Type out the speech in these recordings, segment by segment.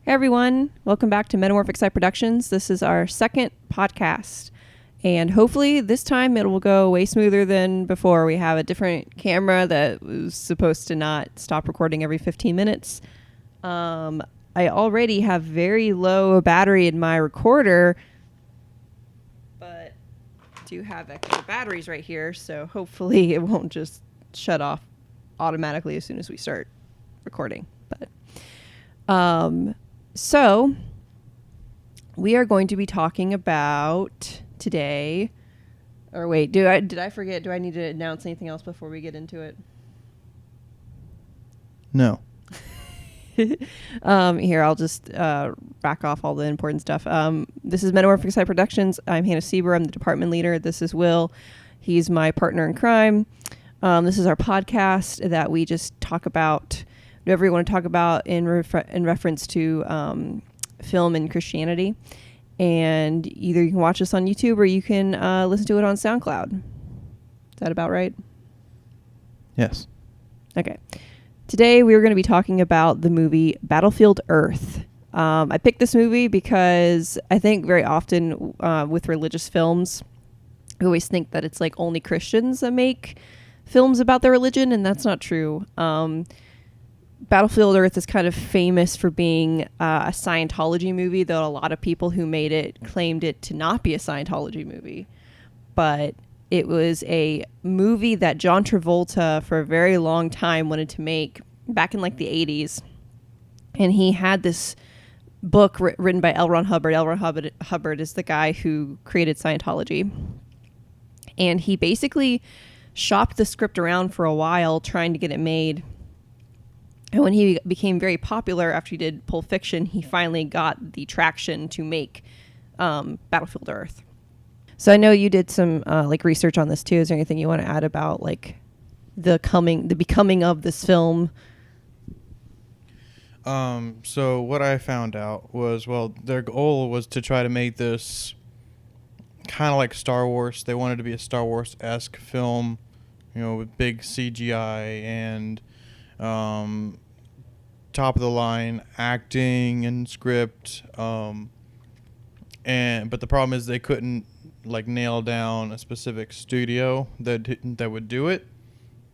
Hey everyone, welcome back to Metamorphic Productions. This is our second podcast, and hopefully this time it will go way smoother than before. We have a different camera that was supposed to not stop recording every 15 minutes. I already have very low battery in my recorder, but I do have extra batteries right here, so hopefully it won't just shut off automatically as soon as we start recording. So we are going to be talking about today, or wait, did I forget? Do I need to announce anything else before we get into it? No. Here, I'll just back off all the important stuff. This is Metamorphic Productions. I'm Hannah Sieber. I'm the department leader. This is Will. He's my partner in crime. This is our podcast that we just talk about whatever you want to talk about in reference to film and Christianity. And either you can watch us on YouTube or you can listen to it on SoundCloud. Is that about right? Yes. Okay. Today we're going to be talking about the movie Battlefield Earth. I picked this movie because I think very often with religious films, we always think that it's like only Christians that make films about their religion, and that's not true. Battlefield Earth is kind of famous for being a Scientology movie, though a lot of people who made it claimed it to not be a Scientology movie. But it was a movie that John Travolta for a very long time wanted to make back in like the 80s. And he had this book written by L. Ron Hubbard. L. Ron Hubbard is the guy who created Scientology. And he basically shopped the script around for a while trying to get it made. And when he became very popular after he did Pulp Fiction, he finally got the traction to make Battlefield Earth. So I know you did some like research on this too. Is there anything you want to add about like the becoming of this film? So what I found out was, well, their goal was to try to make this kind of like Star Wars. They wanted to be a Star Wars-esque film, you know, with big CGI and top of the line acting and script. But the problem is they couldn't like nail down a specific studio that would do it.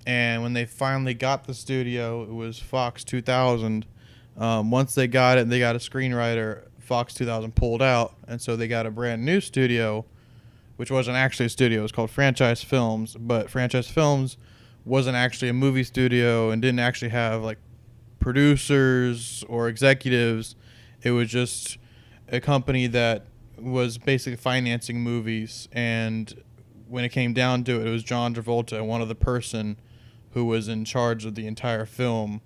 And when they finally got the studio, it was Fox 2000. Once they got it, they got a screenwriter. Fox 2000 pulled out, and so they got a brand new studio, which wasn't actually a studio. It was called Franchise Films, but Franchise Films wasn't actually a movie studio and didn't actually have like producers or executives. It was just a company that was basically financing movies, and when it came down to it, it was John Travolta, one of the person who was in charge of the entire film.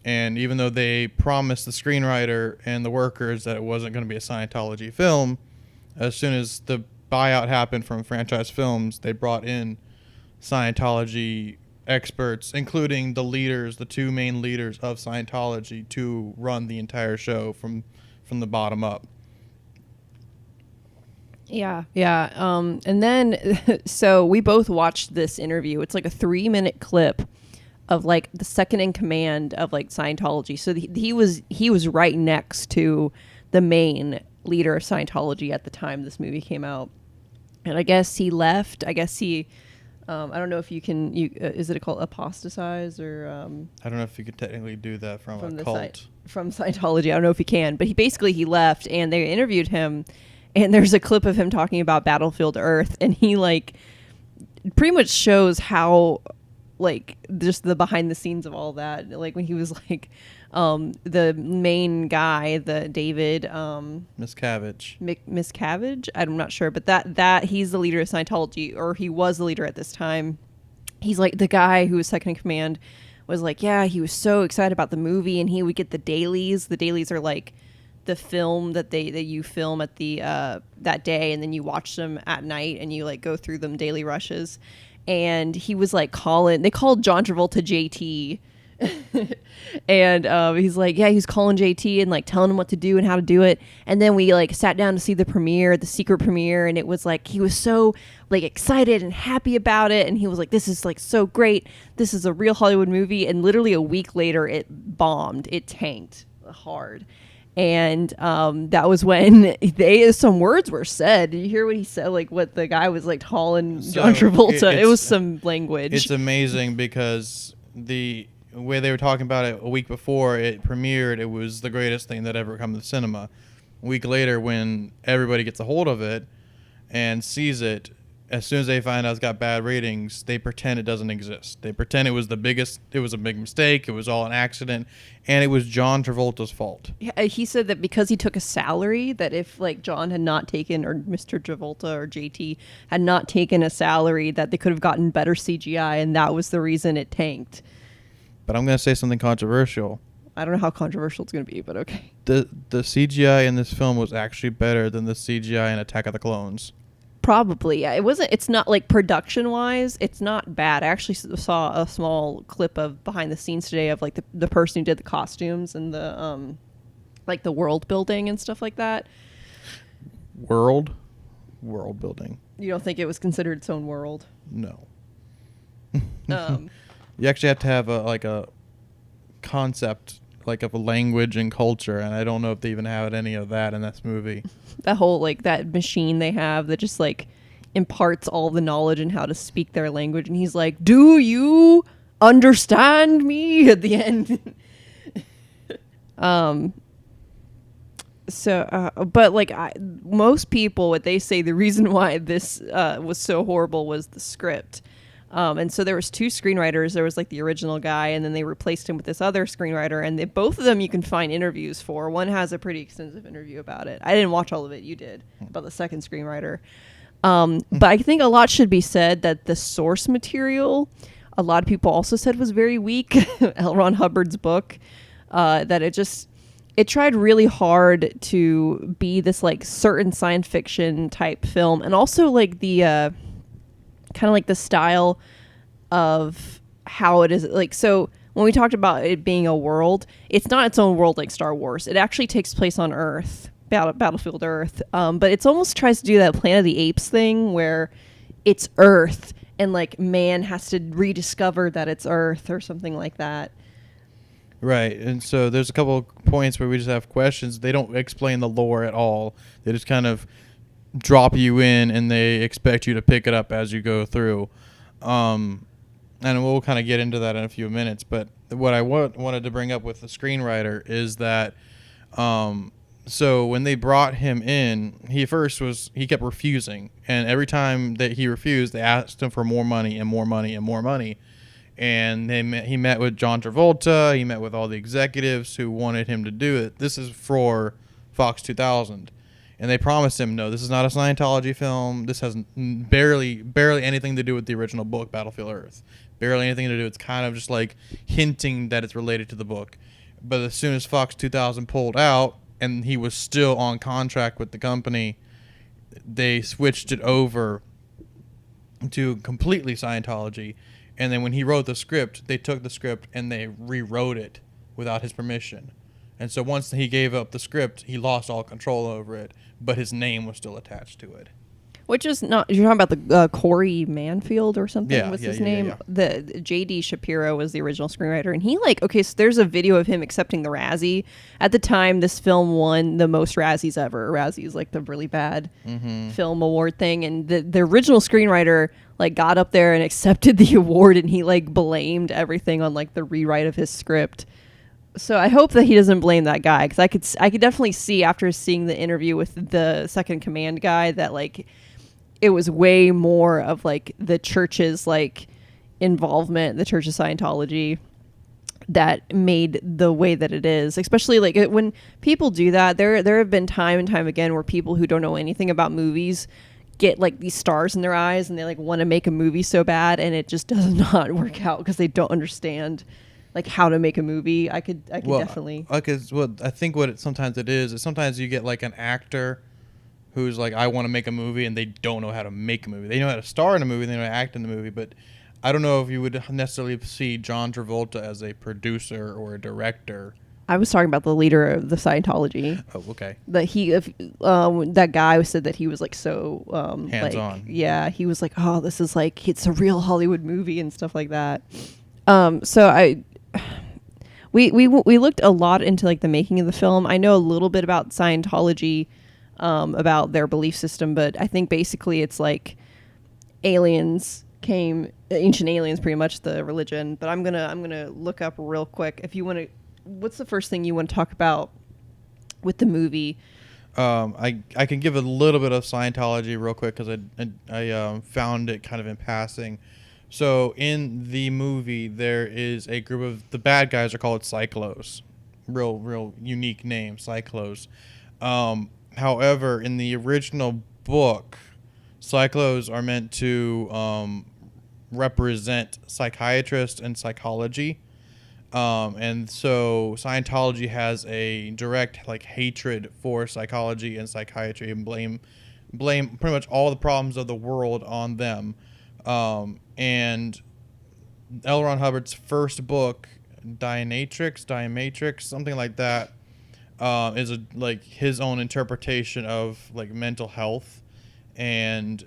And even though they promised the screenwriter and the workers that it wasn't going to be a Scientology film, as soon as the buyout happened from Franchise Films, they brought in Scientology experts, including the two main leaders of Scientology, to run the entire show from the bottom up. Yeah. And then, so we both watched this interview. It's like a 3-minute clip of like the second in command of like Scientology. So he was right next to the main leader of Scientology at the time this movie came out. And I guess he left. I guess he, I don't know if you can, is it called apostatize or? I don't know if you could technically do that from a cult. From Scientology. I don't know if he can, but he left and they interviewed him. And there's a clip of him talking about Battlefield Earth, and he like pretty much shows how like just the behind the scenes of all that. Like when he was like the main guy, the David Miscavige. Miscavige? I'm not sure, but that he's the leader of Scientology, or he was the leader at this time. He's like the guy who was second in command was like, yeah, he was so excited about the movie, and he would get the dailies. The dailies are like the film that you film at the that day, and then you watch them at night and you like go through them daily rushes. And he was like they called John Travolta JT. And he's like, yeah, he's calling JT and like telling him what to do and how to do it. And then we like sat down to see the secret premiere, and it was like he was so like excited and happy about it, and he was like, this is like so great, this is a real Hollywood movie. And literally a week later it bombed, it tanked hard. And that was when some words were said. Did you hear what he said? Like what the guy was like calling John Travolta. It was some language. It's amazing because the way they were talking about it a week before it premiered, it was the greatest thing that ever come to cinema. A week later, when everybody gets a hold of it and sees it, as soon as they find out it's got bad ratings, they pretend it doesn't exist. They pretend it was a big mistake, it was all an accident, and it was John Travolta's fault. He said that because he took a salary, that if like John had not taken, or Mr. Travolta or JT had not taken a salary, that they could have gotten better CGI, and that was the reason it tanked. But I'm going to say something controversial. I don't know how controversial it's going to be, but okay. The CGI in this film was actually better than the CGI in Attack of the Clones. Probably, yeah. It's not like production-wise, it's not bad. I actually saw a small clip of behind the scenes today of like the person who did the costumes and the like the world building and stuff like that. World building. You don't think it was considered its own world? No. You actually have to have a concept like of a language and culture, and I don't know if they even have any of that in this movie. That whole like that machine they have that just like imparts all the knowledge and how to speak their language, and he's like, "Do you understand me?" at the end. But like most people, what they say, the reason why this was so horrible was the script. And so there was two screenwriters. There was like the original guy, and then they replaced him with this other screenwriter. And both of them you can find interviews for. One has a pretty extensive interview about it. I didn't watch all of it. You did, about the second screenwriter. But I think a lot should be said that the source material, a lot of people also said was very weak. L. Ron Hubbard's book, that it tried really hard to be this like certain science fiction type film, and also like the kind of like the style of how it is. Like, so when we talked about it being a world, it's not its own world like Star Wars. It actually takes place on Earth, Battlefield Earth. But it's almost tries to do that Planet of the Apes thing where it's Earth and like man has to rediscover that it's Earth or something like that. Right. And so there's a couple of points where we just have questions. They don't explain the lore at all. They just kind of drop you in and they expect you to pick it up as you go through. And we'll kind of get into that in a few minutes. But what I wanted to bring up with the screenwriter is that so when they brought him in, he kept refusing. And every time that he refused, they asked him for more money and more money and more money. And he met with John Travolta. He met with all the executives who wanted him to do it. This is for Fox 2000. And they promised him, no, this is not a Scientology film. This has barely anything to do with the original book, Battlefield Earth. Barely anything to do. It's kind of just like hinting that it's related to the book. But as soon as Fox 2000 pulled out and he was still on contract with the company, they switched it over to completely Scientology. And then when he wrote the script, they took the script and they rewrote it without his permission. And so once he gave up the script, he lost all control over it, but his name was still attached to it. Which is not, you're talking about the Corey Manfield or something? Yeah, What's his yeah, name? yeah. The J.D. Shapiro was the original screenwriter. And he so there's a video of him accepting the Razzie. At the time, this film won the most Razzies ever. Razzie is like the really bad film award thing. And the original screenwriter like got up there and accepted the award, and he like blamed everything on like the rewrite of his script. So I hope that he doesn't blame that guy, because I could definitely see after seeing the interview with the second command guy that like it was way more of like the church's like involvement, the Church of Scientology, that made the way that it is. Especially like when people do that, there have been time and time again where people who don't know anything about movies get like these stars in their eyes and they like want to make a movie so bad, and it just does not work out because they don't understand like how to make a movie. I could definitely. Because I think sometimes it is sometimes you get like an actor who's like, I want to make a movie, and they don't know how to make a movie. They know how to star in a movie, they know how to act in the movie, but I don't know if you would necessarily see John Travolta as a producer or a director. I was talking about the leader of the Scientology. Oh, okay. That guy said that he was like so hands-on. Like, yeah, he was like, oh, this is like, it's a real Hollywood movie and stuff like that. We looked a lot into like the making of the film. I know a little bit about Scientology, about their belief system, but I think basically it's like ancient aliens, pretty much the religion. But I'm gonna look up real quick. If you want to, what's the first thing you want to talk about with the movie? I can give a little bit of Scientology real quick because I found it kind of in passing. So in the movie, there is a group of the bad guys are called Cyclos, real unique name, Cyclos. However, in the original book, Cyclos are meant to represent psychiatrists and psychology. And so Scientology has a direct like hatred for psychology and psychiatry and blame pretty much all the problems of the world on them. And L. Ron Hubbard's first book, Dianatrix, something like that, is like his own interpretation of like mental health, and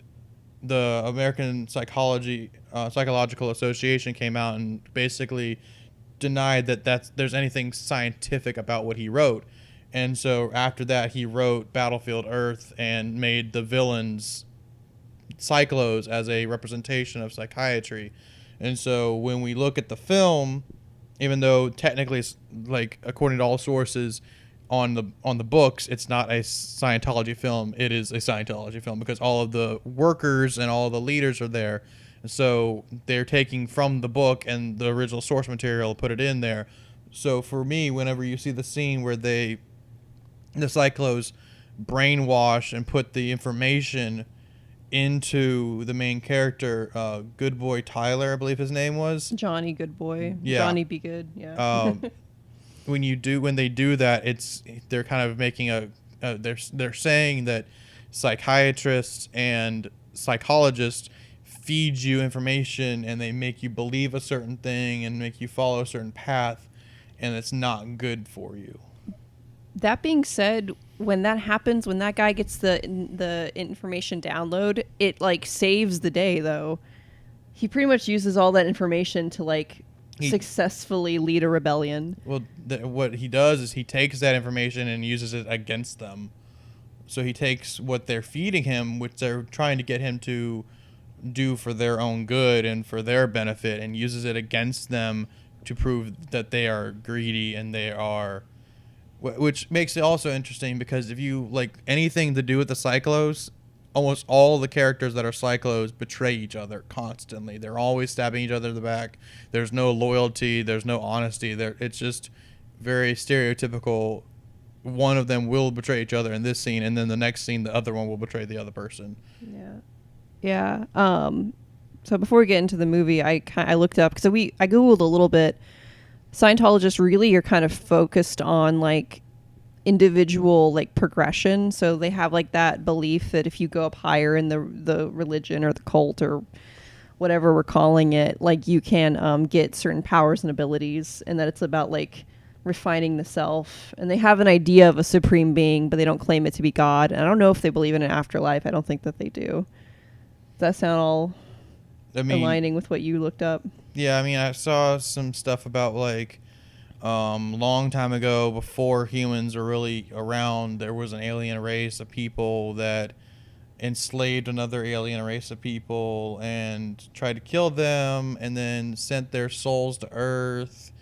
the American Psychological Association came out and basically denied that there's anything scientific about what he wrote. And so after that, he wrote Battlefield Earth and made the villains Cyclos as a representation of psychiatry. And so when we look at the film, even though technically, like according to all sources on the books, it's not a Scientology film, it is a Scientology film because all of the workers and all of the leaders are there. So they're taking from the book and the original source material, put it in there. So for me, whenever you see the scene where the Cyclos brainwash and put the information into the main character, Good Boy Tyler, I believe his name was. Johnny Goodboy. Yeah. Johnny Be Good. Yeah. When they do that, they're kind of making they're saying that psychiatrists and psychologists feed you information and they make you believe a certain thing and make you follow a certain path, and it's not good for you. That being said, when that happens, when that guy gets the information download, it like saves the day though. He pretty much uses all that information to like successfully lead a rebellion. Well, what he does is he takes that information and uses it against them. So he takes what they're feeding him, which they're trying to get him to do for their own good and for their benefit, and uses it against them to prove that they are greedy and they are, which makes it also interesting because if you like anything to do with the Cyclos, almost all the characters that are Cyclos betray each other constantly. They're always stabbing each other in the back. There's no loyalty. There's no honesty. It's just very stereotypical. One of them will betray each other in this scene, and then the next scene, the other one will betray the other person. Yeah. Yeah. So before we get into the movie, I looked up because I Googled a little bit. Scientologists really are kind of focused on like individual like progression. So they have like that belief that if you go up higher in the religion or the cult or whatever we're calling it, like you can get certain powers and abilities, and that it's about like refining the self. And they have an idea of a supreme being, but they don't claim it to be God. And I don't know if they believe in an afterlife. I don't think that they do. Does that sound all aligning with what you looked up? Yeah, I mean, I saw some stuff about like long time ago, before humans were really around, there was an alien race of people that enslaved another alien race of people and tried to kill them and then sent their souls to Earth,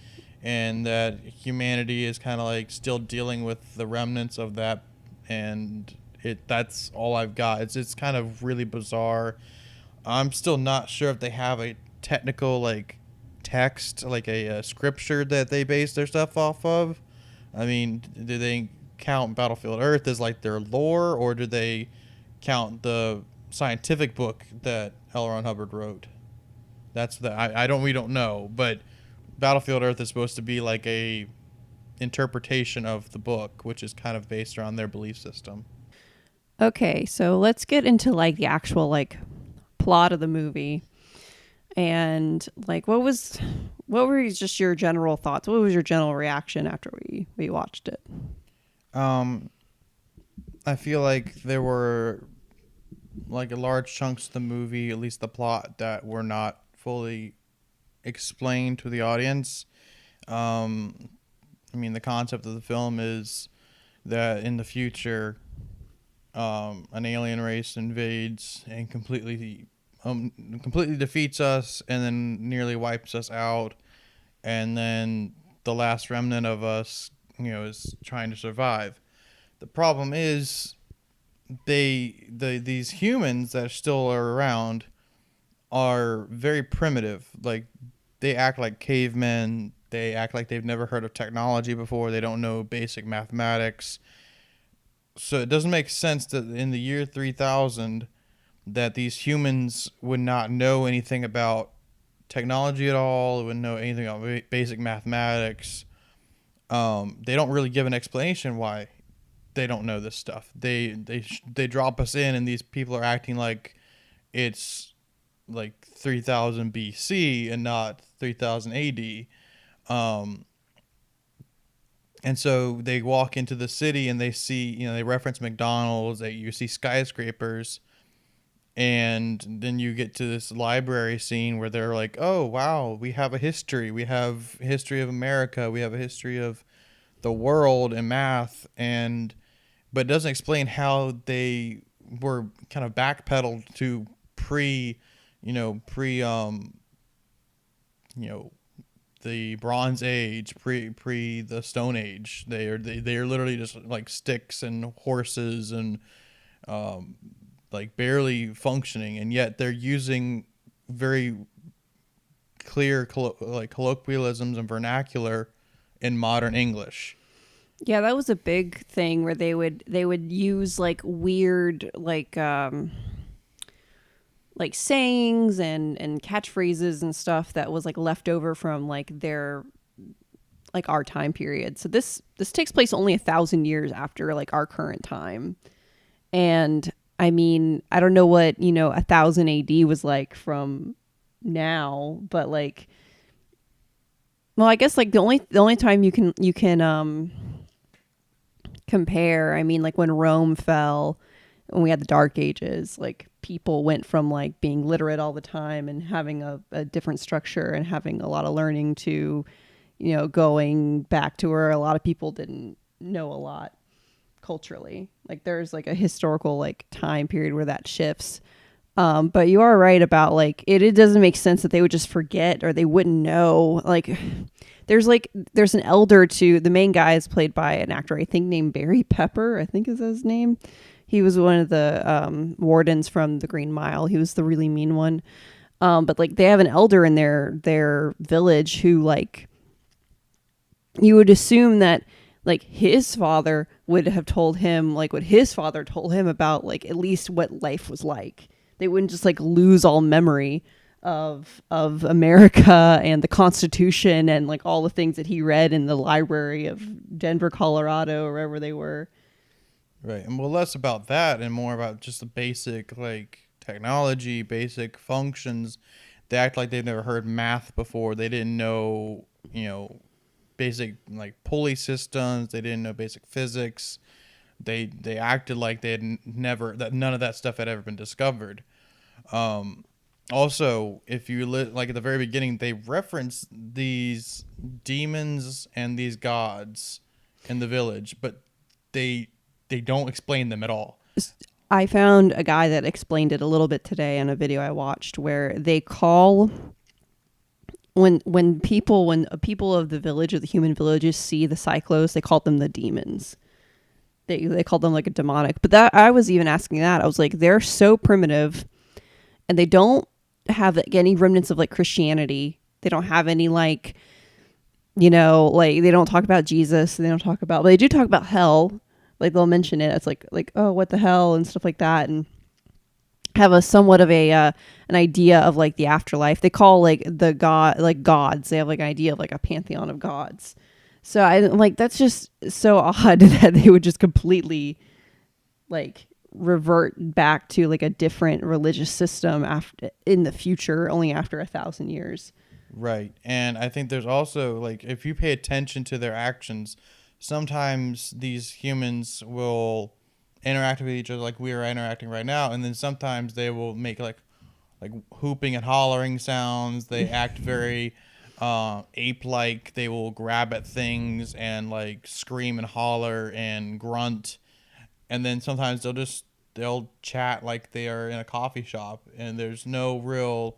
and that humanity is kind of like still dealing with the remnants of that, and that's all I've got. It's kind of really bizarre. I'm still not sure if they have a technical like text, like a scripture that they base their stuff off of. I mean, do they count Battlefield Earth as like their lore, or do they count the scientific book that L. Ron Hubbard wrote? We don't know, but Battlefield Earth is supposed to be like a interpretation of the book, which is kind of based around their belief system. Okay, so let's get into like the actual like plot of the movie. And like what were just your general thoughts? What was your general reaction after we watched it? I feel like there were like large chunks of the movie, at least the plot, that were not fully explained to the audience. Um, I mean, the concept of the film is that in the future, an alien race invades and completely defeats us, and then nearly wipes us out, and then the last remnant of us, is trying to survive. The problem is these humans that still are around are very primitive. Like, they act like cavemen. They act like they've never heard of technology before. They don't know basic mathematics. So it doesn't make sense that in the year 3000 that these humans would not know anything about technology at all, wouldn't know anything about basic mathematics. They don't really give an explanation why they don't know this stuff. They drop us in, and these people are acting like it's like 3000 BC and not 3000 AD. Um, and so they walk into the city and they see, they reference McDonald's, you see skyscrapers, and then you get to this library scene where they're like, "Oh, wow, we have a history. We have a history of America. We have a history of the world and math," but it doesn't explain how they were kind of backpedaled to pre, you know, pre you know, the Bronze Age, pre the Stone Age. They are literally just like sticks and horses and um, like barely functioning, and yet they're using very clear colloquialisms and vernacular in modern English. Yeah, that was a big thing where they would use like weird like sayings and catchphrases and stuff that was like left over from like their like our time period. So this takes place only 1,000 years after like our current time. And I mean, I don't know what, 1,000 AD was like from now, but like, well, I guess like the only time you can compare, I mean, like when Rome fell, when we had the Dark Ages, like people went from like being literate all the time and having a different structure and having a lot of learning to, going back to where a lot of people didn't know a lot culturally. Like there's like a historical like time period where that shifts. But you are right about like it doesn't make sense that they would just forget or they wouldn't know. Like there's an elder to the main guy is played by an actor I think named Barry Pepper, I think is his name. He was one of the wardens from the Green Mile. He was the really mean one. But like they have an elder in their village who like you would assume that like his father would have told him like what his father told him about like at least what life was like. They wouldn't just like lose all memory of America and the Constitution and like all the things that he read in the library of Denver, Colorado, or wherever they were. Right. And well, less about that and more about just the basic like technology, basic functions. They act like they've never heard math before. They didn't know, basic like pulley systems. They didn't know basic physics. They acted like they had never, that none of that stuff had ever been discovered. Also, if you like at the very beginning, they reference these demons and these gods in the village, but they don't explain them at all. I found a guy that explained it a little bit today in a video I watched where they call when people of the village or the human villages see the cyclos, they call them the demons. They call them like a demonic. But that I was even asking that. I was like, they're so primitive and they don't have like any remnants of like Christianity. They don't have any like, like they don't talk about Jesus. They don't talk about, but they do talk about hell. Like they'll mention it. It's like, oh, what the hell and stuff like that. And have a somewhat of a, an idea of like the afterlife. They call like the god, like gods. They have like an idea of like a pantheon of gods. So I'm like, that's just so odd that they would just completely like revert back to like a different religious system after in the future, only after 1,000 years. Right. And I think there's also like, if you pay attention to their actions, sometimes these humans will interact with each other like we are interacting right now, and then sometimes they will make like hooping and hollering sounds. They act very ape-like. They will grab at things and like scream and holler and grunt, and then sometimes they'll chat like they are in a coffee shop, and there's no real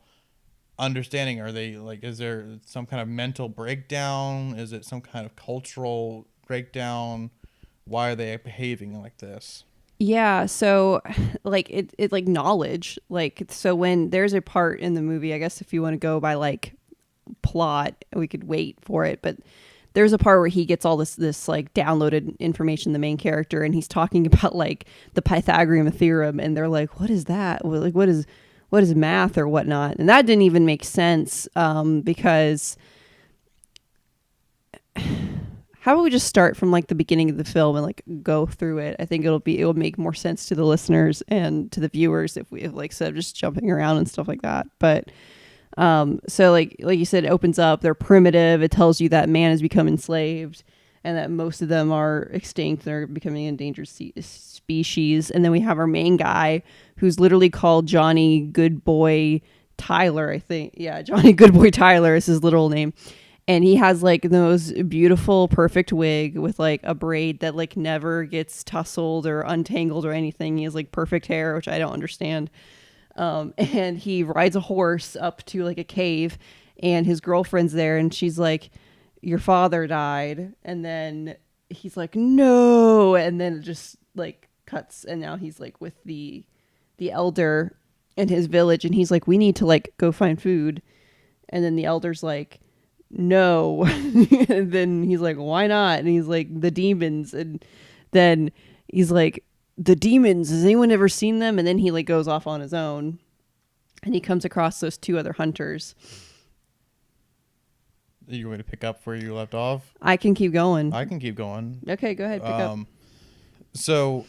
understanding. Are they like, is there some kind of mental breakdown? Is it some kind of cultural breakdown? Why are they behaving like this? Yeah, so like it like knowledge. Like so when there's a part in the movie, I guess if you want to go by like plot, we could wait for it, but there's a part where he gets all this like downloaded information, the main character, and he's talking about like the Pythagorean theorem, and they're like, what is that? Like what is math or whatnot? And that didn't even make sense, because how about we just start from like the beginning of the film and like go through it? I think it'll make more sense to the listeners and to the viewers if we have like instead of just jumping around and stuff like that. But so like you said, it opens up, they're primitive. It tells you that man has become enslaved and that most of them are extinct. They're becoming endangered species. And then we have our main guy who's literally called Johnny Goodboy Tyler, I think. Yeah, Johnny Goodboy Tyler is his literal name. And he has like the most beautiful, perfect wig with like a braid that like never gets tousled or untangled or anything. He has like perfect hair, which I don't understand. And he rides a horse up to like a cave, and his girlfriend's there, and she's like, your father died. And then he's like, no. And then it just like cuts, and now he's like with the elder in his village, and he's like, we need to like go find food. And then the elder's like, no. And then he's like, why not? And he's like, the demons. And then he's like, the demons, has anyone ever seen them? And then he like goes off on his own, and he comes across those two other hunters. You want me to pick up where you left off? I can keep going. I can keep going. Okay, go ahead, pick up. So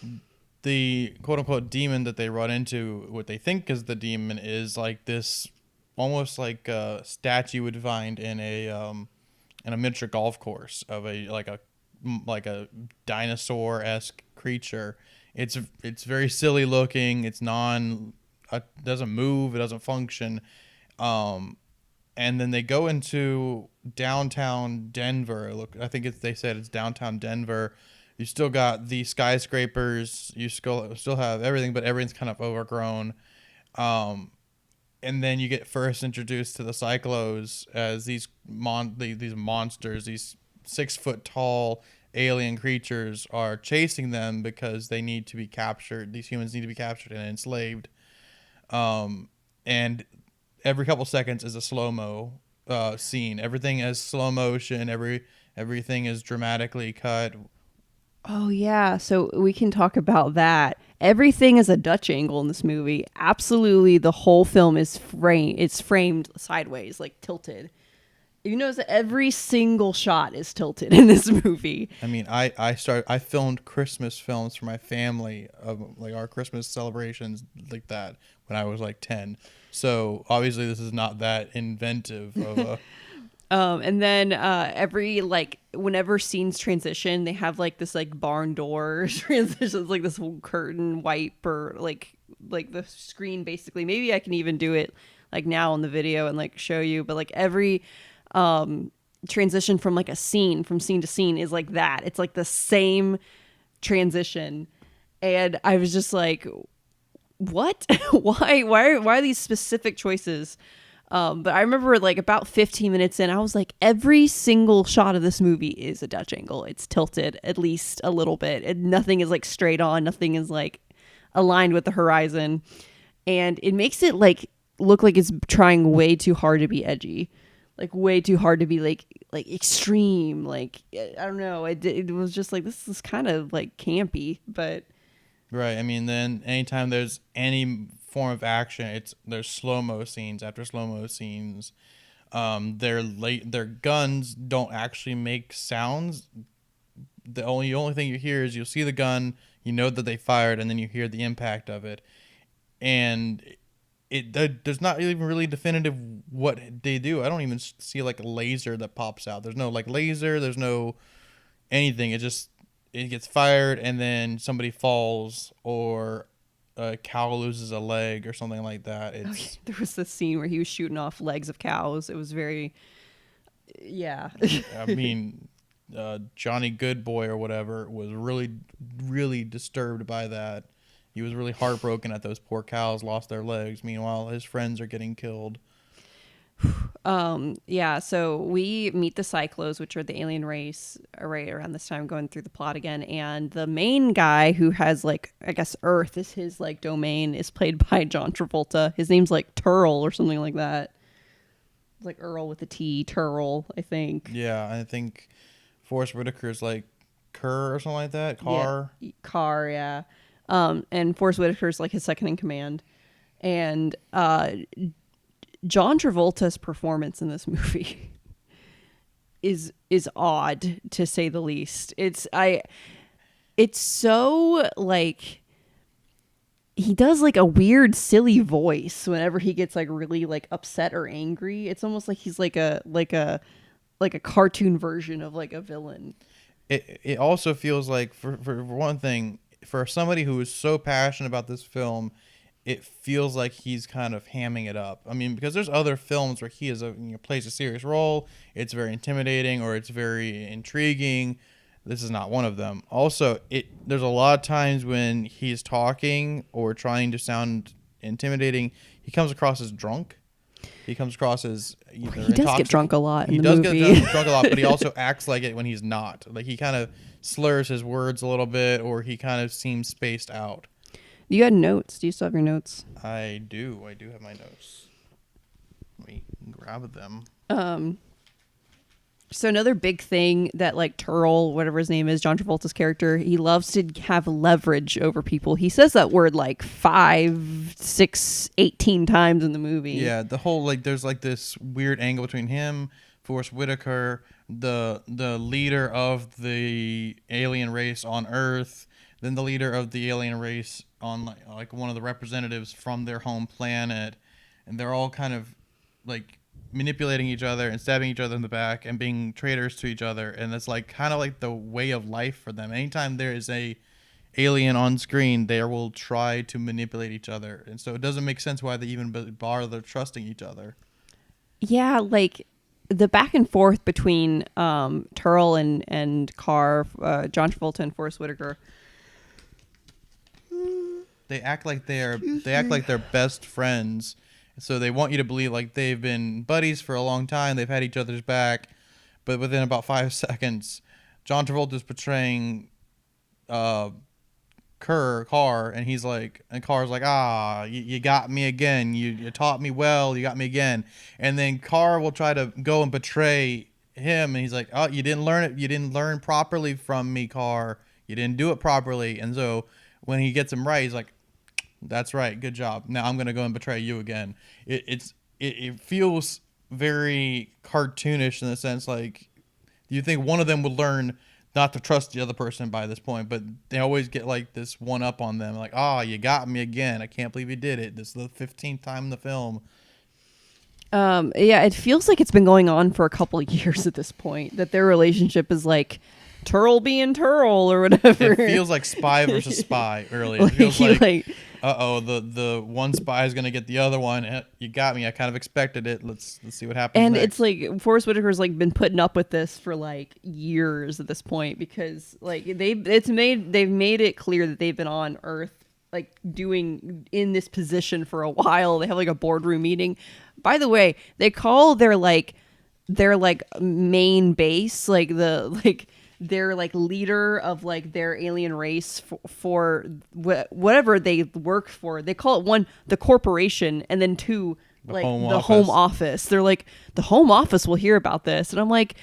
the quote unquote demon that they run into, what they think is the demon, is like this almost like a statue you would find in a miniature golf course of a dinosaur-esque creature. It's very silly looking. It's doesn't move. It doesn't function. And then they go into downtown Denver. Look, I think they said it's downtown Denver. You still got the skyscrapers. You still have everything, but everything's kind of overgrown. And then you get first introduced to the Cyclos as these monsters, these 6 foot tall alien creatures are chasing them because they need to be captured. These humans need to be captured and enslaved. And every couple seconds is a slow-mo scene. Everything is slow motion. Everything is dramatically cut. Oh yeah, so we can talk about that. Everything is a Dutch angle in this movie. Absolutely, the whole film is framed sideways, like tilted. You notice that every single shot is tilted in this movie. I mean, I filmed Christmas films for my family of like our Christmas celebrations like that when I was like 10. So obviously this is not that inventive of a and then every like whenever scenes transition, they have like this like barn door transitions, like this whole curtain wipe or like the screen basically. Maybe I can even do it like now on the video and like show you, but like every transition from like scene to scene is like that. It's like the same transition, and I was just like, what? why are these specific choices? But I remember like about 15 minutes in, I was like, every single shot of this movie is a Dutch angle. It's tilted at least a little bit, and nothing is like straight on. Nothing is like aligned with the horizon, and it makes it like look like it's trying way too hard to be edgy, like way too hard to be like extreme. Like I don't know. It was just like, this is kind of like campy, but right. I mean, then anytime there's any form of action, there's slow-mo scenes after slow-mo scenes. Their guns don't actually make sounds. The only thing you hear is you'll see the gun, you know that they fired, and then you hear the impact of it. And there's not even really definitive what they do. I don't even see like a laser that pops out. There's no like laser, there's no anything. It gets fired and then somebody falls, or a cow loses a leg or something like that. there was this scene where he was shooting off legs of cows. It was very Yeah. I mean, Johnny Goodboy or whatever was really, really disturbed by that. He was really heartbroken that those poor cows lost their legs. Meanwhile, his friends are getting killed. Yeah, so we meet the Cyclos, which are the alien race, right around this time, going through the plot again. And the main guy who has, like, I guess Earth is his, like, domain, is played by John Travolta. His name's, like, Turl or something like that. It's like Earl with a T, Turl, I think. Yeah, I think Forrest Whitaker's like Kerr or something like that. Carr. Yeah, Carr, yeah. And Forrest Whitaker's, like, his second in command. And John Travolta's performance in this movie is odd, to say the least. It's so, like, he does like a weird silly voice whenever he gets like really like upset or angry. It's almost like he's like a cartoon version of like a villain. It also feels like for one thing, for somebody who is so passionate about this film, it feels like he's kind of hamming it up. I mean, because there's other films where he plays a serious role, it's very intimidating or it's very intriguing. This is not one of them. Also, there's a lot of times when he's talking or trying to sound intimidating, he comes across as drunk. He comes across as either he does get drunk a lot in the movie. He does get drunk a lot, but he also acts like it when he's not. Like, he kind of slurs his words a little bit, or he kind of seems spaced out. You had notes. Do you still have your notes? I do. I do have my notes. Let me grab them. So another big thing that, like, Turl, whatever his name is, John Travolta's character, he loves to have leverage over people. He says that word like 5, 6, 18 times in the movie. Yeah, the whole, like, there's like this weird angle between him, Forrest Whitaker, the leader of the alien race on Earth, then the leader of the alien race on like one of the representatives from their home planet, and they're all kind of like manipulating each other and stabbing each other in the back and being traitors to each other, and it's like kind of like the way of life for them. Anytime there is a alien on screen, they will try to manipulate each other, and so it doesn't make sense why they even bother trusting each other. Yeah, like the back and forth between Turl and Carr, John Travolta and Forrest Whitaker. They act like they're best friends. So they want you to believe like they've been buddies for a long time. They've had each other's back. But within about 5 seconds, John Travolta's portraying Carr, and he's like, and Carr's like, you got me again. You taught me well. You got me again. And then Carr will try to go and betray him. And he's like, oh, you didn't learn it. You didn't learn properly from me, Carr. You didn't do it properly. And so when he gets him right, he's like, that's right. Good job. Now I'm going to go and betray you again. It feels very cartoonish in the sense like you think one of them would learn not to trust the other person by this point, but they always get like this one up on them. Like, you got me again. I can't believe you did it. This is the 15th time in the film. Yeah, it feels like it's been going on for a couple of years at this point, that their relationship is like Turl being Turl or whatever. It feels like spy versus spy early. It feels like the one spy is going to get the other one. You got me. I kind of expected it. Let's see what happens and next. It's like Forrest Whitaker's like been putting up with this for like years at this point, because like they've made it clear that they've been on Earth like doing in this position for a while. They have like a boardroom meeting. By the way, they call their main base their like leader of like their alien race for whatever they work for. They call it the corporation, and then two, the home office. They're like, the home office will hear about this, and I'm like,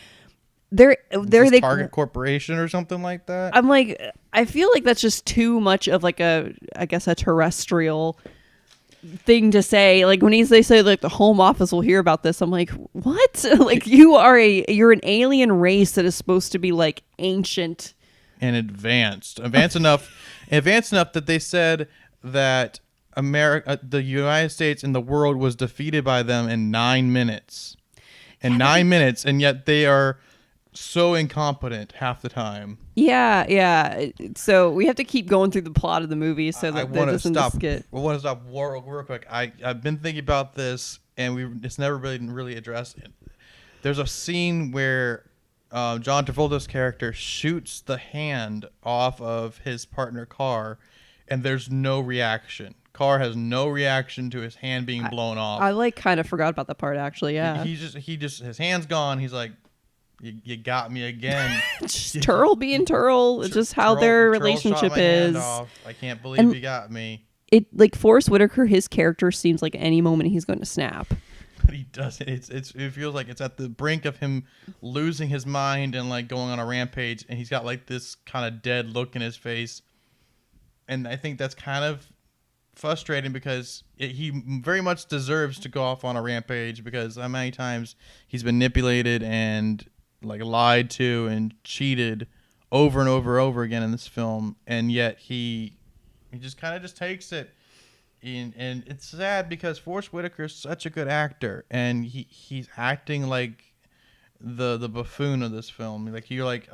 they Target Corporation or something like that. I'm like, I feel like that's just too much of like a terrestrial thing to say. Like when they say like the home office will hear about this, I'm like, what? Like you're an alien race that is supposed to be like ancient and advanced enough that they said that the United States and the world was defeated by them in 9 minutes. And yet they are so incompetent half the time. Yeah. So we have to keep going through the plot of the movie so that that doesn't just get... I want to stop real quick. I've been thinking about this, and it's never been really addressed. There's a scene where John Travolta's character shoots the hand off of his partner Carr, and there's no reaction. Carr has no reaction to his hand being blown off. I like kind of forgot about that part actually. Yeah, he just his hand's gone. He's like, you got me again. Just Turl being Turl. It's just how their relationship is. I can't believe you got me. It like Forrest Whitaker, his character seems like any moment he's going to snap. But he doesn't. It feels like it's at the brink of him losing his mind and like going on a rampage, and he's got like this kind of dead look in his face. And I think that's kind of frustrating because he very much deserves to go off on a rampage, because how many times he's been manipulated and like lied to and cheated over and over again in this film, and yet he just kind of just takes it. And it's sad because Forrest Whitaker is such a good actor, and he's acting like the buffoon of this film. Like you're like,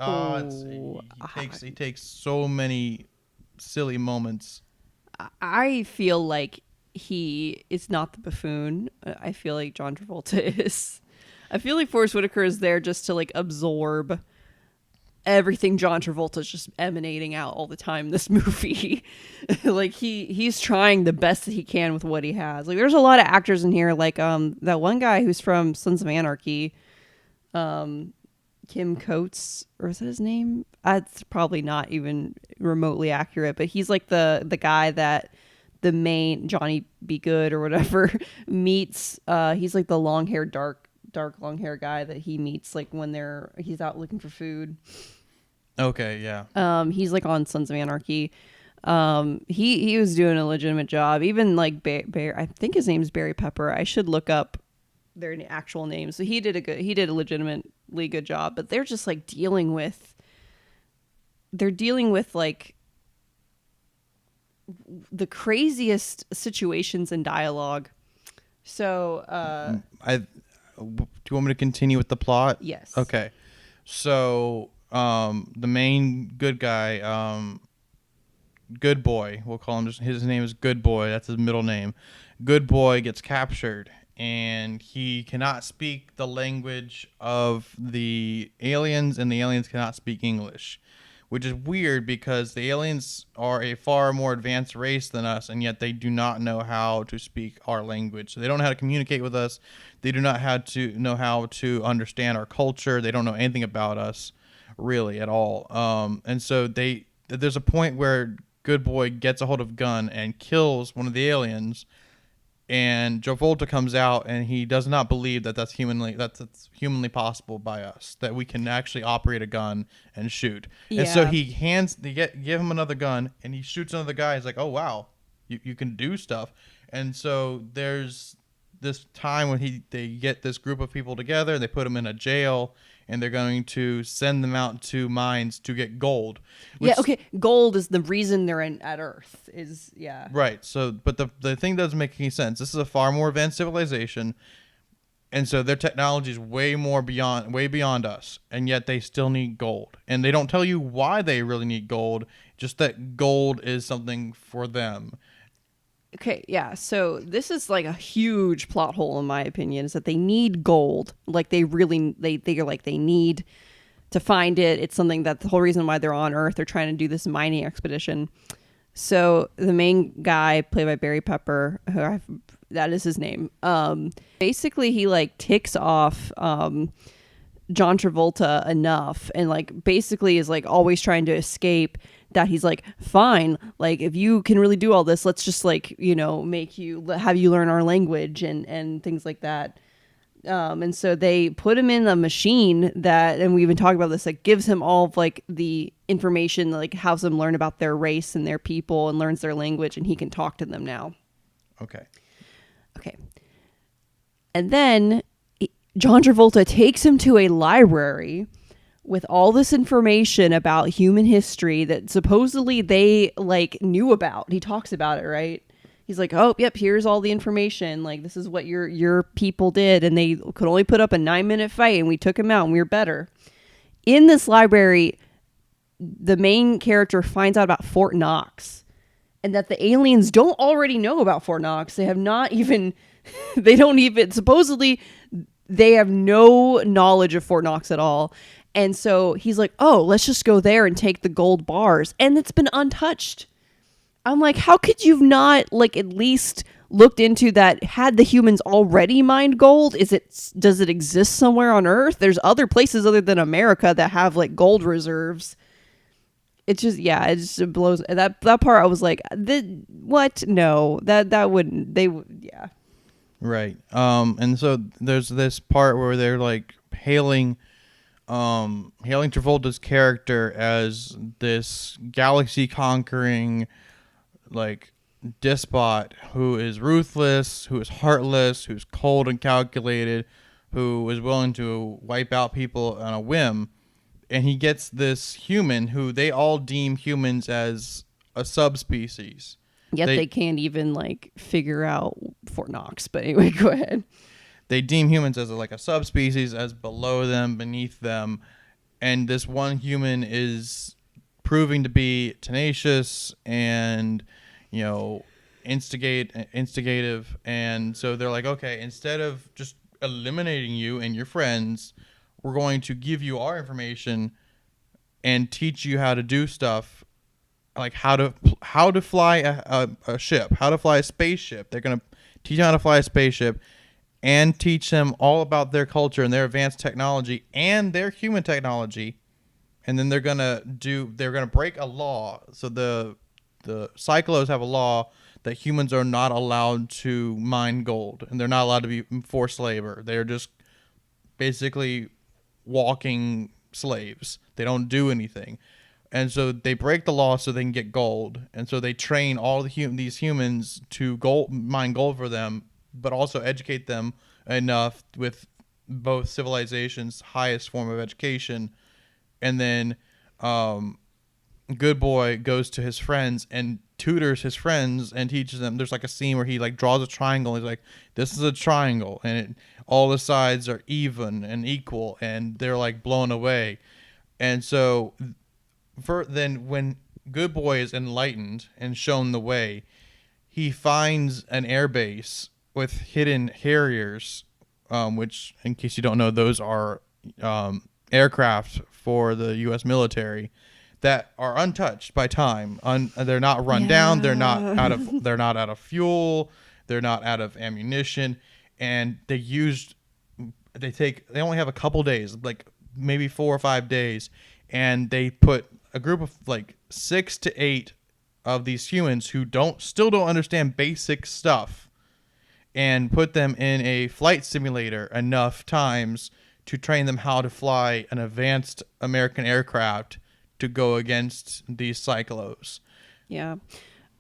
he takes so many silly moments. I feel like he is not the buffoon. I feel like John Travolta is. I feel like Forrest Whitaker is there just to like absorb everything John Travolta is just emanating out all the time in this movie. Like he's trying the best that he can with what he has. Like there's a lot of actors in here, like that one guy who's from Sons of Anarchy, Kim Coates, or is that his name? That's probably not even remotely accurate, but he's like the guy that the main Johnny Be Good or whatever meets. He's like the long-haired dark long hair guy that he meets like when he's out looking for food. Okay, yeah. He's like on Sons of Anarchy. He was doing a legitimate job. Even like I think his name's Barry Pepper. I should look up their actual names. So he did a legitimately good job, but they're just like dealing with like the craziest situations and dialogue. So do you want me to continue with the plot? Yes. Okay. So the main good guy, Good Boy, we'll call him, just his name is Good Boy, that's his middle name. Good Boy gets captured, and he cannot speak the language of the aliens, and the aliens cannot speak English, which is weird because the aliens are a far more advanced race than us, and yet they do not know how to speak our language. So they don't know how to communicate with us. They do not know how to understand our culture. They don't know anything about us, really, at all. And so there's a point where Good Boy gets a hold of a gun and kills one of the aliens, and Travolta comes out, and he does not believe that's humanly possible by us, that we can actually operate a gun and shoot. Yeah. And so they give him another gun, and he shoots another guy. He's like, oh wow, you can do stuff. And so there's this time when they get this group of people together, they put them in a jail, and they're going to send them out to mines to get gold. Yeah, okay. Gold is the reason they're at Earth. Yeah. Right. So, but the thing doesn't make any sense. This is a far more advanced civilization, and so their technology is way beyond us, and yet they still need gold. And they don't tell you why they really need gold, just that gold is something for them. Okay, yeah. So this is like a huge plot hole in my opinion, is that they need gold. Like they need to find it. It's something that the whole reason why they're on Earth, they're trying to do this mining expedition. So the main guy, played by Barry Pepper, that is his name. Basically he like ticks off John Travolta enough, and like basically is like always trying to escape, that he's like, fine, like if you can really do all this, let's just like, have you learn our language and things like that. And so they put him in a machine and we've been talking about this, that gives him all of like the information, like helps him learn about their race and their people and learns their language, and he can talk to them now. Okay. And then John Travolta takes him to a library with all this information about human history that supposedly they like knew about. He talks about it, right? He's like, oh, yep, here's all the information. Like, this is what your people did. And they could only put up a 9-minute fight, and we took him out and we were better. In this library, the main character finds out about Fort Knox, and that the aliens don't already know about Fort Knox. They have not even, supposedly they have no knowledge of Fort Knox at all. And so he's like, oh, let's just go there and take the gold bars. And it's been untouched. I'm like, how could you not like at least looked into that? Had the humans already mined gold? Does it exist somewhere on Earth? There's other places other than America that have like gold reserves. It just blows that part. I was like, what? No, that wouldn't. They would, yeah. Right. And so there's this part where they're like hailing Travolta's character as this galaxy conquering like despot who is ruthless, who is heartless, who's cold and calculated, who is willing to wipe out people on a whim. And he gets this human who they all deem humans as a subspecies. Yet they can't even like figure out Fort Knox. But anyway, go ahead. They deem humans as like a subspecies, as below them, beneath them. And this one human is proving to be tenacious and, you know, instigative. And so they're like, okay, instead of just eliminating you and your friends, we're going to give you our information and teach you how to do stuff, like how to fly a ship, how to fly a spaceship. They're going to teach you how to fly a spaceship and teach them all about their culture and their advanced technology and their human technology. And then they're going to break a law. So the Cyclos have a law that humans are not allowed to mine gold, and they're not allowed to be forced labor. They're just basically walking slaves. They don't do anything. And so they break the law so they can get gold. And so they train all these humans to mine gold for them, but also educate them enough with both civilization's highest form of education. And then Good Boy goes to his friends and tutors his friends and teaches them. There's like a scene where he like draws a triangle. He's like, this is a triangle, and all the sides are even and equal, and they're like blown away. And so then when Good Boy is enlightened and shown the way, he finds an airbase with hidden Harriers, which, in case you don't know, those are aircraft for the U.S. military that are untouched by time. They're not run down. They're not out of fuel. They're not out of ammunition. And they only have a couple days, like maybe 4 or 5 days, and they put a group of like 6 to 8 of these humans who still don't understand basic stuff, and put them in a flight simulator enough times to train them how to fly an advanced American aircraft to go against these Cyclos. Yeah.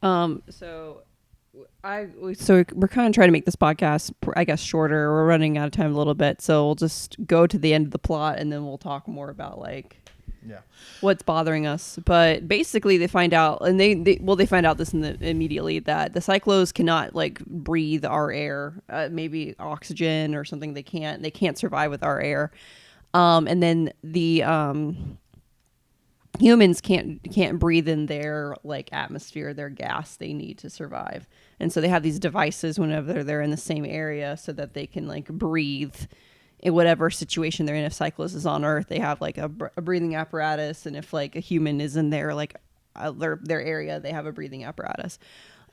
So we're kind of trying to make this podcast, I guess, shorter. We're running out of time a little bit, so we'll just go to the end of the plot and then we'll talk more about what's bothering us. But basically, they find out, and they find out this immediately, that the Cyclos cannot like breathe our air, maybe oxygen or something. They can't survive with our air. And then the humans can't breathe in their like atmosphere, their gas they need to survive. And so they have these devices whenever they're in the same area so that they can like breathe in whatever situation they're in. If Cyclos is on Earth, they have like a breathing apparatus, and if like a human is in their like their area, they have a breathing apparatus.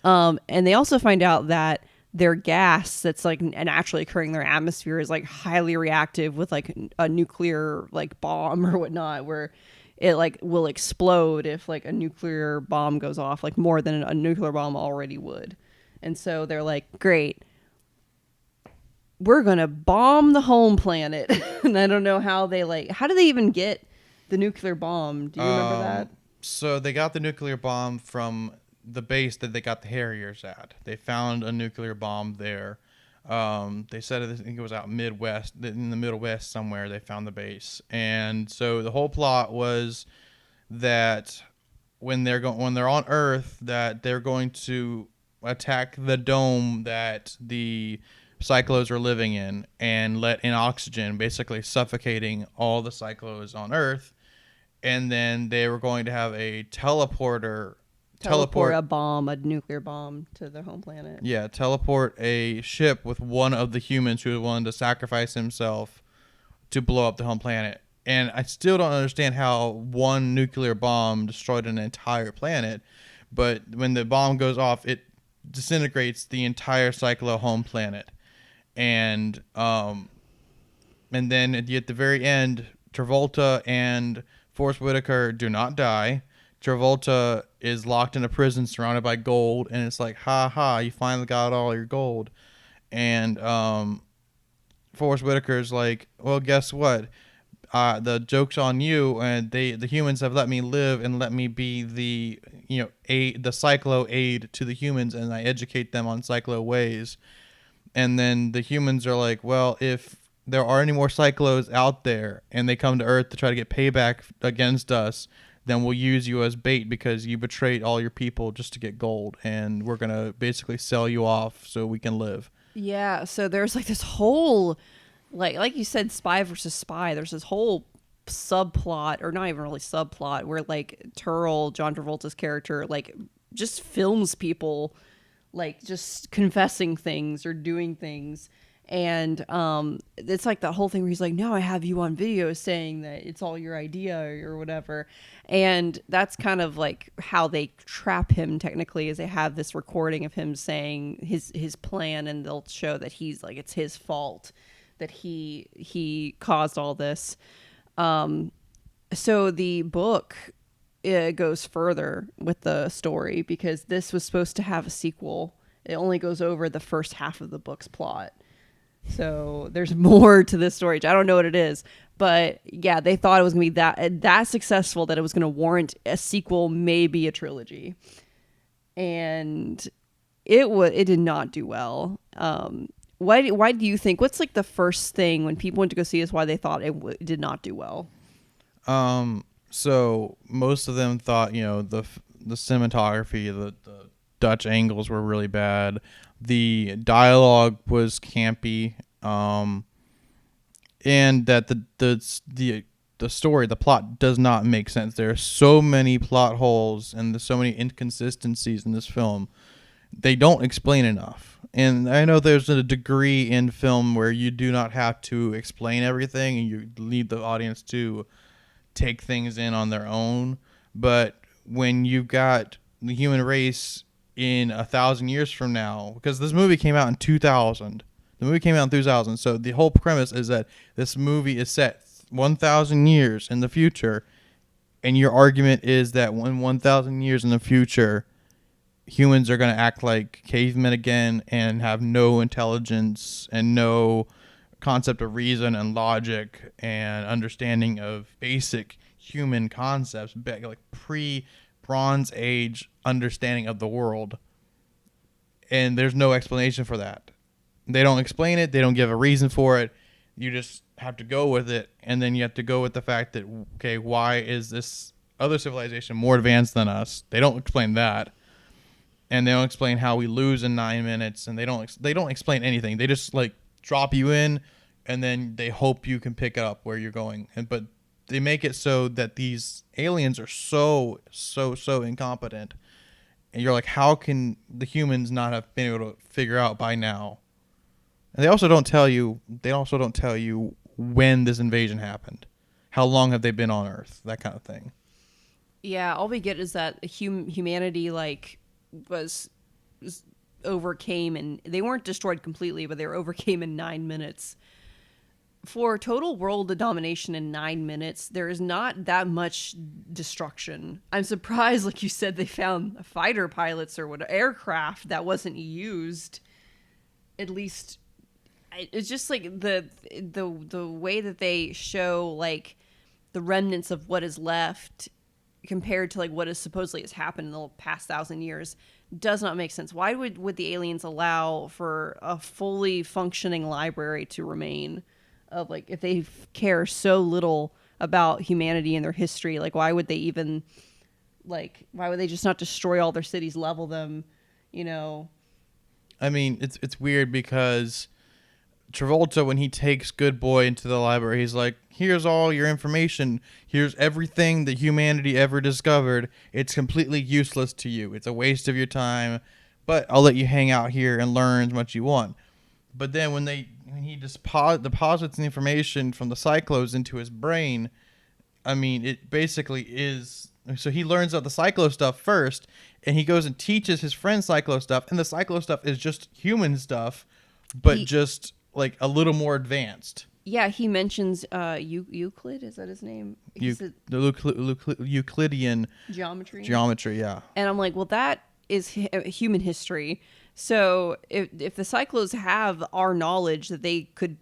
And they also find out that their gas that's like naturally occurring in their atmosphere is like highly reactive with like a nuclear like bomb or whatnot, where it like will explode if like a nuclear bomb goes off, like more than a nuclear bomb already would. And so they're like, great, we're going to bomb the home planet. And I don't know how do they even get the nuclear bomb? Do you remember that? So they got the nuclear bomb from the base that they got the Harriers at. They found a nuclear bomb there. They said, I think it was out Midwest, in the Middle West somewhere, they found the base. And so the whole plot was that when they're on Earth, that they're going to attack the dome that the Cyclos are living in and let in oxygen, basically suffocating all the Cyclos on Earth. And then they were going to have a teleporter teleport a nuclear bomb to their home planet. Yeah, teleport a ship with one of the humans who was willing to sacrifice himself to blow up the home planet. And I still don't understand how one nuclear bomb destroyed an entire planet, but when the bomb goes off, it disintegrates the entire Cyclo home planet. And then at the very end, Travolta and Forrest Whitaker do not die. Travolta is locked in a prison surrounded by gold, and it's like, ha ha, you finally got all your gold. And Forrest Whitaker's like, well, guess what? The joke's on you, and the humans have let me live and let me be the Cyclo aid to the humans, and I educate them on Cyclo ways. And then the humans are like, well, if there are any more Cyclos out there and they come to Earth to try to get payback against us, then we'll use you as bait because you betrayed all your people just to get gold, and we're going to basically sell you off so we can live. Yeah, so there's like this whole, like you said, spy versus spy. There's this whole subplot, or not even really subplot, where like Turl, John Travolta's character, like just films people like just confessing things or doing things. And it's like that whole thing where he's like, no, I have you on video saying that it's all your idea or whatever. And that's kind of like how they trap him technically, is they have this recording of him saying his plan, and they'll show that he's like, it's his fault that he caused all this. So the book, it goes further with the story, because this was supposed to have a sequel. It only goes over the first half of the book's plot. So there's more to this story. I don't know what it is, but yeah, they thought it was going to be that successful that it was going to warrant a sequel, maybe a trilogy. And it did not do well. Why do you think, what's like the first thing when people went to go see this, why they thought it did not do well? So most of them thought, the cinematography, the Dutch angles were really bad. The dialogue was campy, and that the story, the plot does not make sense. There are so many plot holes and there's so many inconsistencies in this film. They don't explain enough. And I know there's a degree in film where you do not have to explain everything and you need the audience to take things in on their own. But when you've got the human race in 1,000 years from now, because this movie came out in 2000. The movie came out in 2000. So the whole premise is that this movie is set 1,000 years in the future. And your argument is that when 1,000 years in the future, humans are going to act like cavemen again and have no intelligence and no concept of reason and logic and understanding of basic human concepts, like pre-Bronze Age understanding of the world. And there's no explanation for that. They don't explain it. They don't give a reason for it. You just have to go with it. And then you have to go with the fact that, okay, why is this other civilization more advanced than us? They don't explain that. And they don't explain how we lose in 9 minutes. And they don't explain anything. They just like drop you in, and then they hope you can pick up where you're going. But they make it so that these aliens are so incompetent. And you're like, how can the humans not have been able to figure out by now? And they also don't tell you when this invasion happened. How long have they been on Earth? That kind of thing. Yeah, all we get is that humanity was overcame, and they weren't destroyed completely, but they were overcame in 9 minutes. For total world domination in 9 minutes, there is not that much destruction. I'm surprised, like you said, they found fighter pilots or aircraft that wasn't used. At least, it's just like the way that they show like the remnants of what is left compared to like what is supposedly has happened in the past 1,000 years does not make sense. Why would the aliens allow for a fully functioning library to remain? Of like, if they care so little about humanity and their history, like why would they even why would they just not destroy all their cities, level them, I mean, it's weird because Travolta, when he takes Good Boy into the library, he's like, here's all your information. Here's everything that humanity ever discovered. It's completely useless to you. It's a waste of your time, but I'll let you hang out here and learn as much as you want. But then when he just deposits the information from the cyclos into his brain, I mean, it basically is. So he learns about the cyclo stuff first, and he goes and teaches his friend cyclo stuff, and the cyclo stuff is just human stuff, but just like a little more advanced. Yeah, he mentions Euclid. Is that his name? The Euclidean geometry, yeah. And I'm like, well, that is human history. So if the cyclos have our knowledge that they could,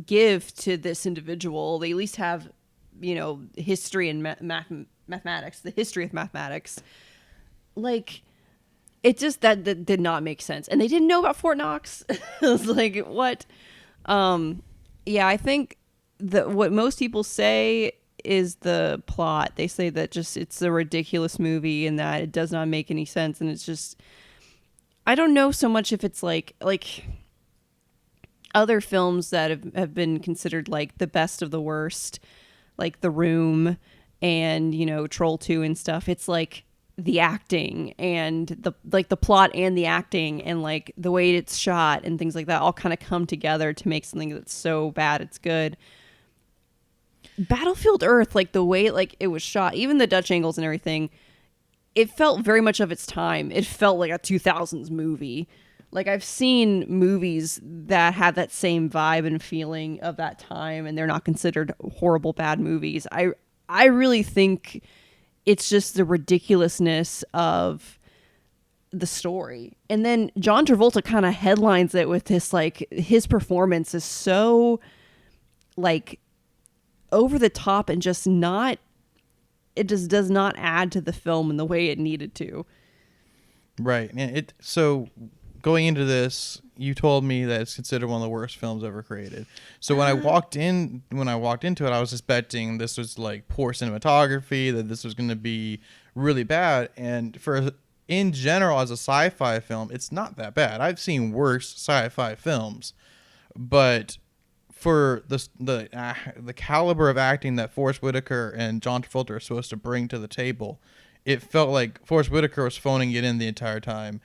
give to this individual, they at least have, history and mathematics, the history of mathematics. Like, it just that did not make sense, and they didn't know about Fort Knox. I was like, what? Yeah, I think that what most people say is the plot. They say that just it's a ridiculous movie and that it does not make any sense, and it's just, I don't know so much if it's like other films that have been considered like the best of the worst, like The Room and Troll 2 and stuff. It's like the acting and the plot and the acting and like the way it's shot and things like that all kind of come together to make something that's so bad it's good. Battlefield Earth, like the way like it was shot, even the Dutch angles and everything, it felt very much of its time. It felt like a 2000s movie. Like, I've seen movies that have that same vibe and feeling of that time, and they're not considered horrible bad movies. I really think it's just the ridiculousness of the story. And then John Travolta kind of headlines it with this, like, his performance is so, like, over the top and just not, it just does not add to the film in the way it needed to. Right. And so going into this, you told me that it's considered one of the worst films ever created. So when I walked into it, I was expecting this was like poor cinematography, that this was going to be really bad. And in general, as a sci-fi film, it's not that bad. I've seen worse sci-fi films, but for the caliber of acting that Forest Whitaker and John Travolta are supposed to bring to the table, it felt like Forest Whitaker was phoning it in the entire time.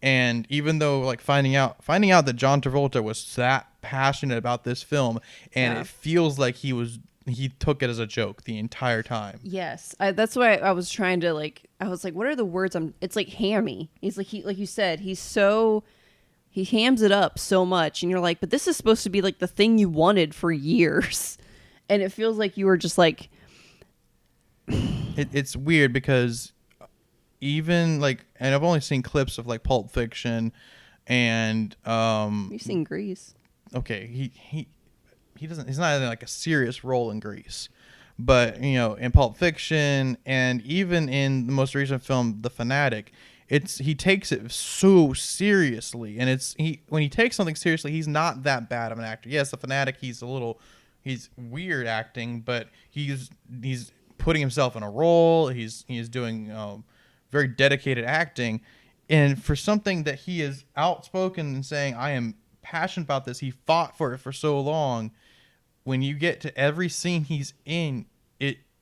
And even though, like, finding out that John Travolta was that passionate about this film, and it feels like he took it as a joke the entire time. Yes, that's why I was trying to, like, I was like, what are the words? It's like hammy. He's like, like you said, he hams it up so much, and you're like, but this is supposed to be like the thing you wanted for years, and it feels like you were just like, it's weird because even like, and I've only seen clips of like Pulp Fiction, and you've seen Grease. Okay, he's not in like a serious role in Grease, but in Pulp Fiction and even in the most recent film The Fanatic, he takes it so seriously, and when he takes something seriously, he's not that bad of an actor. Yes, The Fanatic, he's weird acting, but he's putting himself in a role. He's doing very dedicated acting, and for something that he is outspoken and saying, I am passionate about this, he fought for it for so long. When you get to every scene he's in,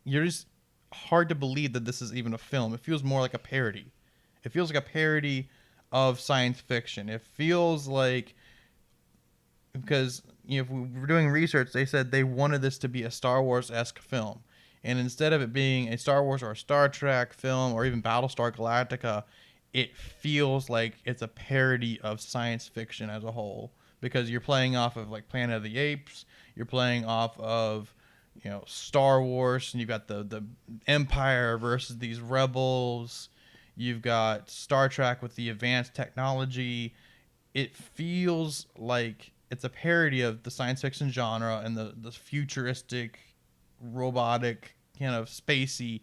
you're just hard to believe that this is even a film. It feels more like a parody. It feels like a parody of science fiction. It feels like, because if we were doing research, they said they wanted this to be a Star Wars-esque film. And instead of it being a Star Wars or a Star Trek film or even Battlestar Galactica, it feels like it's a parody of science fiction as a whole, because you're playing off of like Planet of the Apes, you're playing off of Star Wars, and you've got the Empire versus these rebels. You've got Star Trek with the advanced technology. It feels like it's a parody of the science fiction genre and the futuristic, robotic, kind of spacey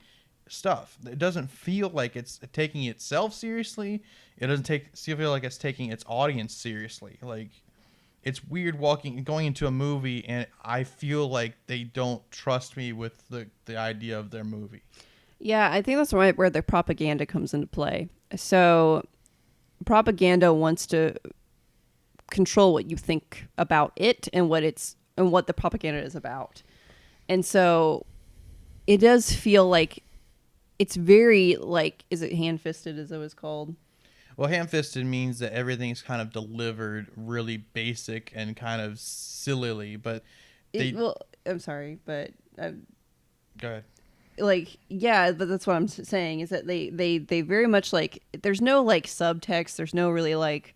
stuff. It doesn't feel like it's taking itself seriously. It doesn't feel like it's taking its audience seriously. Like, it's weird going into a movie, and I feel like they don't trust me with the idea of their movie. Yeah, I think that's where the propaganda comes into play. So propaganda wants to control what you think about it and what the propaganda is about. And so it does feel like it's very like, is it hand-fisted, as it was called? Well, ham-fisted means that everything's kind of delivered really basic and kind of sillily, but I'm sorry, but go ahead. Like, yeah, but that's what I'm saying, is that they very much like, there's no like subtext, there's no really like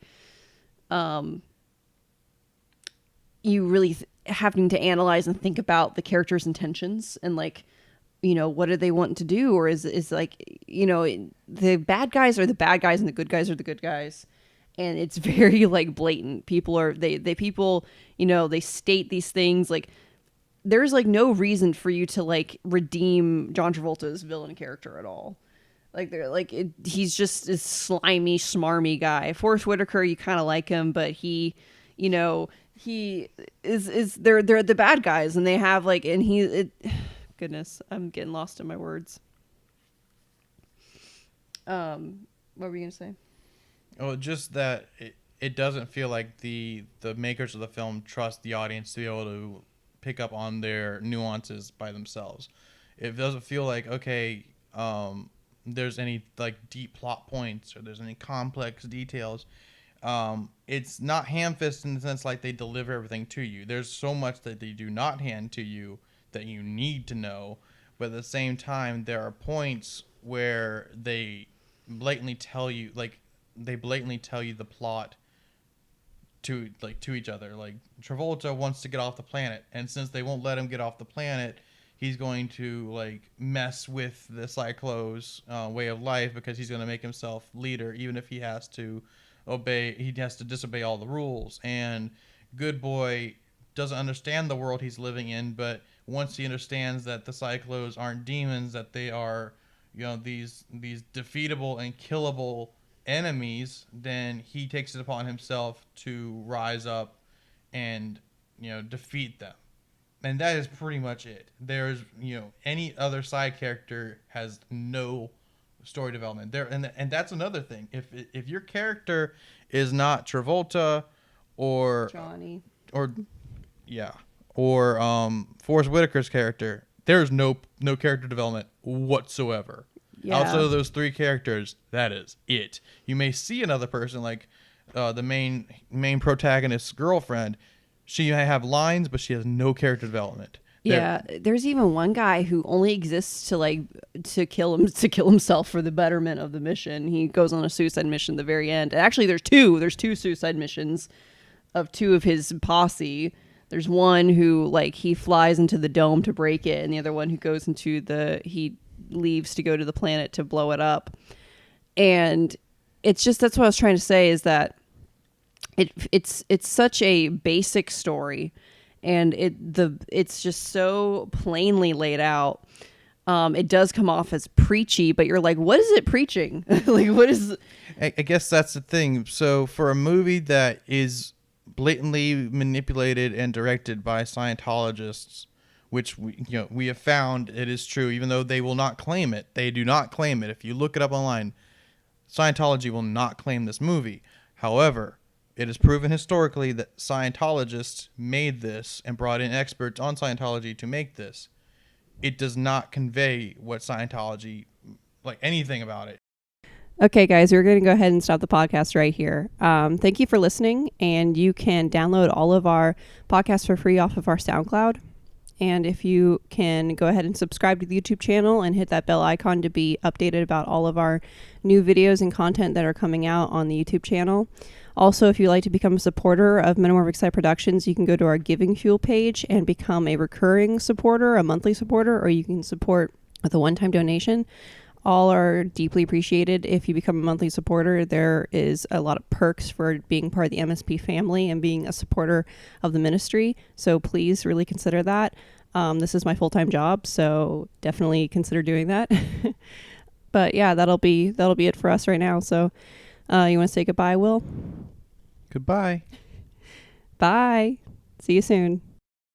you really having to analyze and think about the character's intentions and like, you know, what do they want to do? Or is like, you know, the bad guys are the bad guys and the good guys are the good guys. And it's very like blatant. People, you know, they state these things like, there's like no reason for you to like redeem John Travolta's villain character at all. Like they're like, he's just a slimy, smarmy guy. Forrest Whitaker, you kind of like him, but he, you know, he they're the bad guys, and they have like, and goodness, I'm getting lost in my words. What were you gonna say? Oh, just that it doesn't feel like the makers of the film trust the audience to be able to pick up on their nuances by themselves. It doesn't feel like, okay, there's any like deep plot points or there's any complex details. It's not ham-fisted in the sense like they deliver everything to you. There's so much that they do not hand to you that you need to know, but at the same time there are points where they blatantly tell you the plot to each other. Like, Travolta wants to get off the planet, and since they won't let him get off the planet, he's going to like mess with the Cyclo's way of life, because he's going to make himself leader, even if he has to disobey all the rules. And Good Boy doesn't understand the world he's living in, but once he understands that the Cyclos aren't demons, that they are, you know, these defeatable and killable enemies, then he takes it upon himself to rise up and, you know, defeat them. And that is pretty much it. There's, you know, any other side character has no story development there, and that's another thing. If your character is not Travolta or Johnny or Forrest Whitaker's character, there's no character development whatsoever. Yeah. Outside of those three characters, that is it. You may see another person like the main protagonist's girlfriend. She may have lines, but she has no character development. Yeah, there's even one guy who only exists to kill himself for the betterment of the mission. He goes on a suicide mission at the very end. And actually, there's two suicide missions of two of his posse. There's one who like he flies into the dome to break it, and the other one who goes he leaves to go to the planet to blow it up. And it's just, that's what I was trying to say, is that it's such a basic story, and it's just so plainly laid out. It does come off as preachy, but you're like, what is it preaching? Like, what is? I guess that's the thing. So for a movie that is blatantly manipulated and directed by Scientologists, which we have found it is true, even though they will not claim it. They do not claim it. If you look it up online, Scientology will not claim this movie. However, it is proven historically that Scientologists made this and brought in experts on Scientology to make this. It does not convey what Scientology, like anything about it. Okay, guys, we're going to go ahead and stop the podcast right here. Thank you for listening, and you can download all of our podcasts for free off of our SoundCloud. And if you can go ahead and subscribe to the YouTube channel and hit that bell icon to be updated about all of our new videos and content that are coming out on the YouTube channel. Also, if you'd like to become a supporter of Metamorphic Site Productions, you can go to our Giving Fuel page and become a recurring supporter, a monthly supporter, or you can support with a one-time donation. All are deeply appreciated. If you become a monthly supporter, there is a lot of perks for being part of the M.S.P family and being a supporter of the ministry. So please really consider that. This is my full-time job, so definitely consider doing that. But yeah, that'll be it for us right now. So you want to say goodbye, Will? Goodbye. Bye. See you soon.